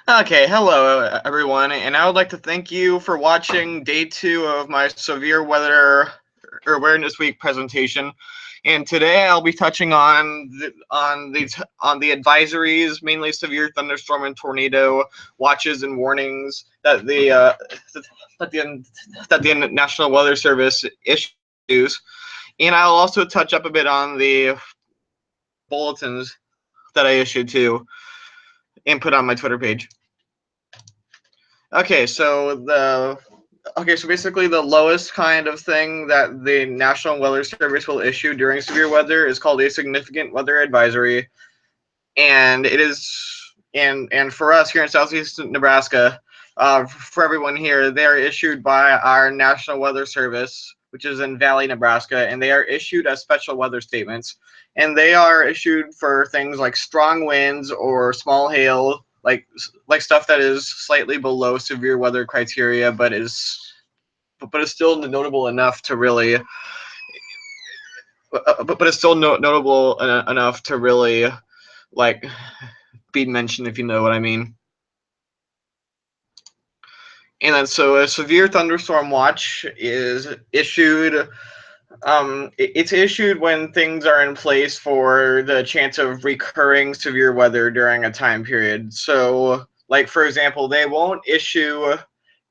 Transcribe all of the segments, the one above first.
Okay, hello everyone, and I would like to thank you for watching day 2 of my severe weather awareness week presentation. And today I'll be touching on the advisories, mainly severe thunderstorm and tornado watches and warnings that the National Weather Service issues. And I'll also touch up a bit on the bulletins that I issued too and put on my Twitter page. Okay, so basically the lowest kind of thing that the National Weather Service will issue during severe weather is called a significant weather advisory, and it is and for us here in southeast Nebraska, for everyone here, they are issued by our National Weather Service, which is in Valley, Nebraska, and they are issued as special weather statements, and they are issued for things like strong winds or small hail, like stuff that is slightly below severe weather criteria, but is still notable enough to really, but it's still notable enough to really like be mentioned, if you know what I mean. And then so a severe thunderstorm watch is issued. It's issued when things are in place for the chance of recurring severe weather during a time period. So, like for example, they won't issue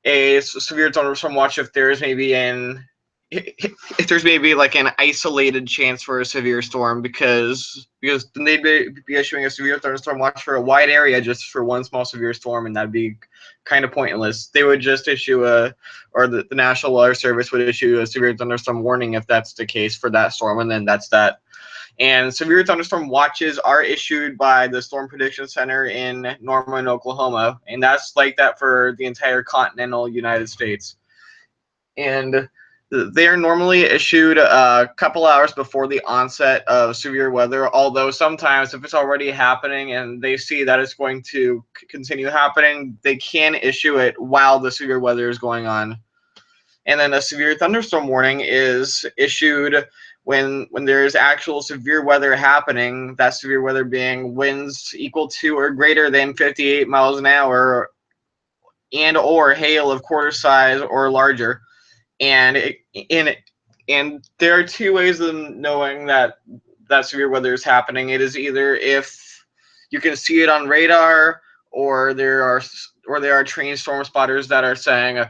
a severe thunderstorm watch if there's maybe like an isolated chance for a severe storm, because then they'd be issuing a severe thunderstorm watch for a wide area just for one small severe storm, and that'd be kind of pointless. They would just issue the National Weather Service would issue a severe thunderstorm warning if that's the case for that storm, and then that's that. And severe thunderstorm watches are issued by the Storm Prediction Center in Norman, Oklahoma, and that's like that for the entire continental United States. And they are normally issued a couple hours before the onset of severe weather, although sometimes if it's already happening and they see that it's going to continue happening, they can issue it while the severe weather is going on. And then a severe thunderstorm warning is issued when there is actual severe weather happening, that severe weather being winds equal to or greater than 58 miles an hour and or hail of quarter size or larger. And and there are two ways of knowing that severe weather is happening. It is either if you can see it on radar, or there are trained storm spotters that are saying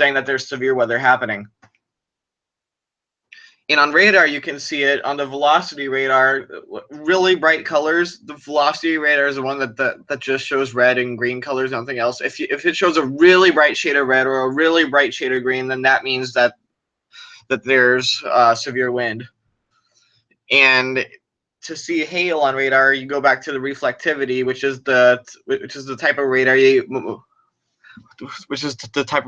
that there's severe weather happening. And on radar, you can see it on the velocity radar, really bright colors. The velocity radar is the one that just shows red and green colors, nothing else. If it shows a really bright shade of red or a really bright shade of green, then that means that there's severe wind. And to see hail on radar, you go back to the reflectivity, which is the type of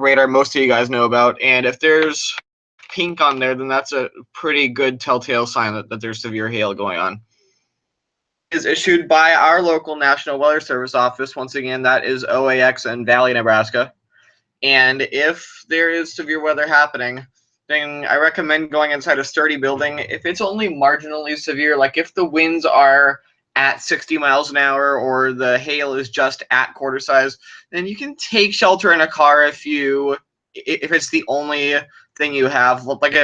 radar most of you guys know about. And if there's pink on there, then that's a pretty good telltale sign that there's severe hail going on. It is issued by our local National Weather Service office. Once again, that is OAX in Valley, Nebraska. And if there is severe weather happening, then I recommend going inside a sturdy building. If it's only marginally severe, like if the winds are at 60 miles an hour or the hail is just at quarter size, then you can take shelter in a car if it's the only thing you have. Like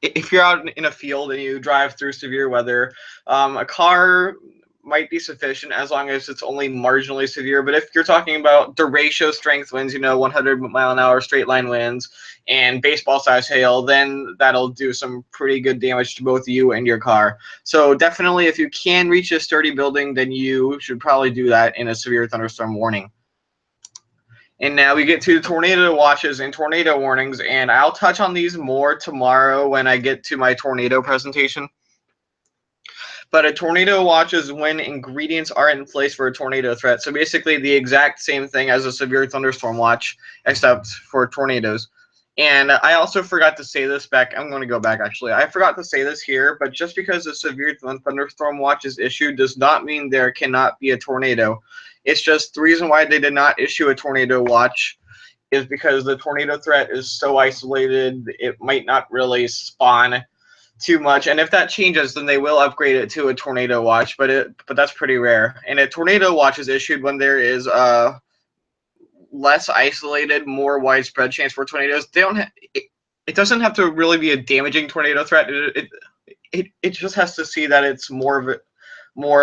if you're out in a field and you drive through severe weather, a car might be sufficient as long as it's only marginally severe. But if you're talking about derecho strength winds, 100-mile-an-hour straight line winds and baseball size hail, then that'll do some pretty good damage to both you and your car. So definitely, if you can reach a sturdy building, then you should probably do that in a severe thunderstorm warning. And now we get to the tornado watches and tornado warnings, and I'll touch on these more tomorrow when I get to my tornado presentation. But a tornado watch is when ingredients are in place for a tornado threat. So basically the exact same thing as a severe thunderstorm watch, except for tornadoes. And I also forgot to say this back. I'm going to go back, actually. I forgot to say this here, but just because a severe thunderstorm watch is issued does not mean there cannot be a tornado. It's just the reason why they did not issue a tornado watch is because the tornado threat is so isolated, it might not really spawn too much, and if that changes, then they will upgrade it to a tornado watch, but that's pretty rare. And a tornado watch is issued when there is less isolated, more widespread chance for tornadoes. They don't it doesn't have to really be a damaging tornado threat. It just has to see that it's more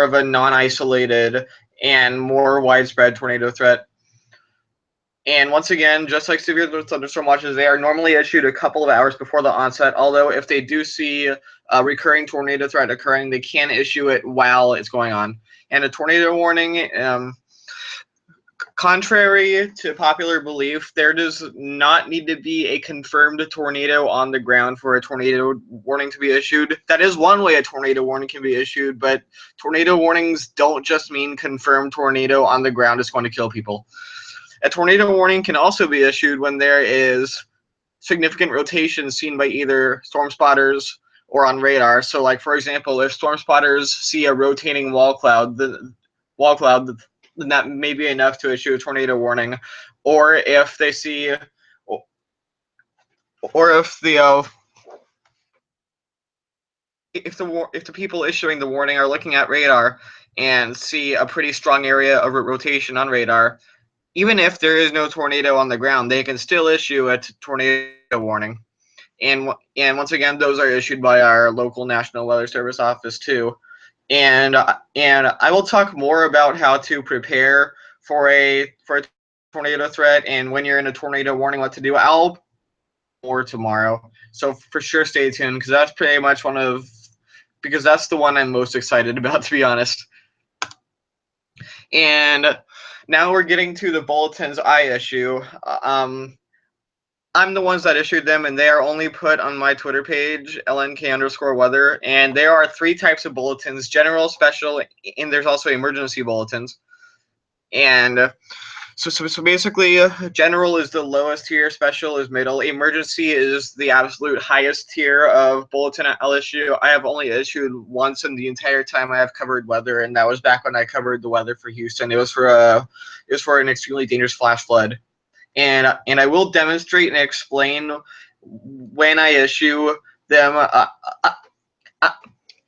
of a non-isolated and more widespread tornado threat. And once again, just like severe thunderstorm watches, they are normally issued a couple of hours before the onset. Although if they do see a recurring tornado threat occurring, they can issue it while it's going on. And a tornado warning, contrary to popular belief, there does not need to be a confirmed tornado on the ground for a tornado warning to be issued. That is one way a tornado warning can be issued, but tornado warnings don't just mean confirmed tornado on the ground is going to kill people. A tornado warning can also be issued when there is significant rotation seen by either storm spotters or on radar. So, like, for example, if storm spotters see a rotating wall cloud, then that may be enough to issue a tornado warning. Or if they see, or if the people issuing the warning are looking at radar and see a pretty strong area of rotation on radar, even if there is no tornado on the ground, they can still issue a tornado warning. And once again, those are issued by our local National Weather Service office too. And I will talk more about how to prepare for a tornado threat and when you're in a tornado warning, what to do. I'll more tomorrow, so for sure stay tuned, because that's pretty much because that's the one I'm most excited about, to be honest. And now we're getting to the bulletins I issue. I'm the ones that issued them, and they are only put on my Twitter page, LNK_weather. And there are 3 types of bulletins: general, special, and there's also emergency bulletins. And so basically, general is the lowest tier, special is middle, emergency is the absolute highest tier of bulletin I'll issue. I have only issued once in the entire time I have covered weather, and that was back when I covered the weather for Houston. It was for an extremely dangerous flash flood. And I will demonstrate and explain when I issue them.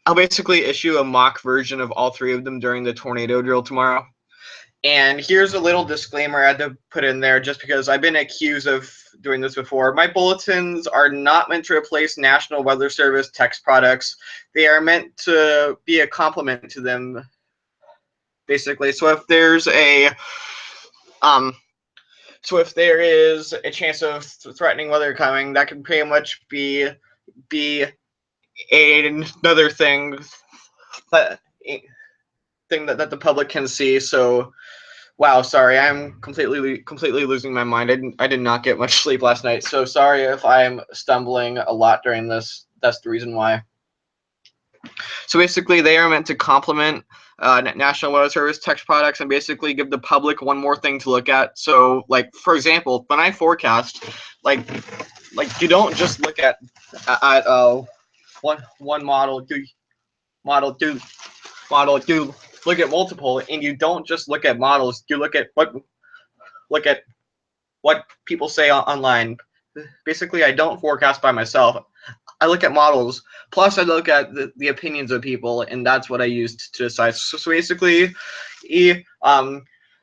I'll basically issue a mock version of all 3 of them during the tornado drill tomorrow. And here's a little disclaimer I had to put in there, just because I've been accused of doing this before. My bulletins are not meant to replace National Weather Service text products. They are meant to be a complement to them, basically. So if there's a chance of threatening weather coming, that can pretty much be another thing that the public can see. So, wow, sorry, I'm completely losing my mind. I did not get much sleep last night, so sorry if I'm stumbling a lot during this. That's the reason why. So basically, they are meant to complement National Weather Service text products and basically give the public one more thing to look at. So, like, for example, when I forecast, like you don't just look at one model. You look at multiple, and you don't just look at models. You look at what people say online. Basically, I don't forecast by myself. I look at models, plus I look at the opinions of people, and that's what I use to decide. So basically,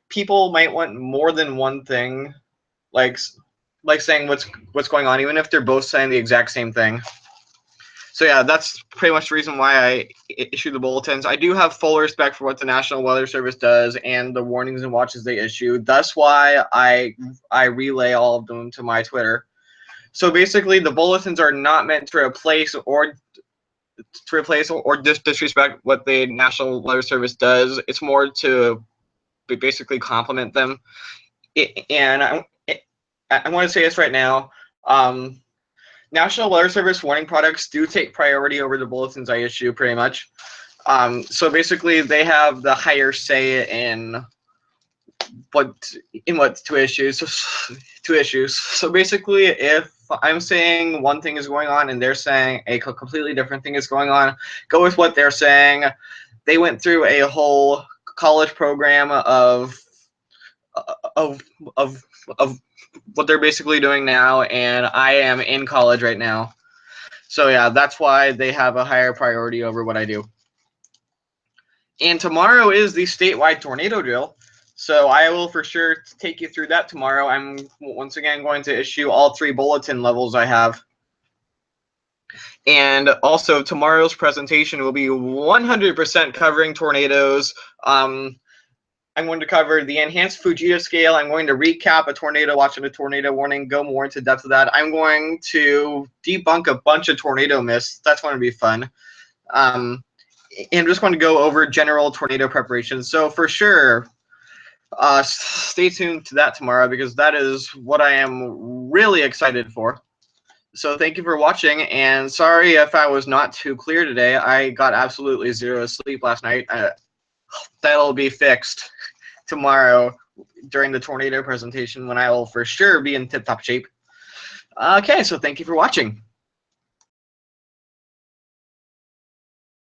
people might want more than one thing, like saying what's going on, even if they're both saying the exact same thing. So yeah, that's pretty much the reason why I issue the bulletins. I do have full respect for what the National Weather Service does and the warnings and watches they issue. That's why I relay all of them to my Twitter. So basically, the bulletins are not meant to replace or disrespect what the National Weather Service does. It's more to basically complement them. And I want to say this right now. National Weather Service warning products do take priority over the bulletins I issue, pretty much. So basically, they have the higher say in what to issue. So basically, if I'm saying one thing is going on and they're saying a completely different thing is going on, go with what they're saying. They went through a whole college program of what they're basically doing now, and I am in college right now. So yeah, that's why they have a higher priority over what I do. And tomorrow is the statewide tornado drill. So I will for sure take you through that tomorrow. I'm once again going to issue all 3 bulletin levels I have. And also tomorrow's presentation will be 100% covering tornadoes. I'm going to cover the enhanced Fujita scale. I'm going to recap a tornado watch and a tornado warning, go more into depth of that. I'm going to debunk a bunch of tornado myths. That's going to be fun. And I'm just going to go over general tornado preparations. So for sure, stay tuned to that tomorrow because that is what I am really excited for. So thank you for watching, and sorry if I was not too clear today. I got absolutely 0 sleep last night. That'll be fixed tomorrow during the tornado presentation when I will for sure be in tip-top shape. Okay, so thank you for watching.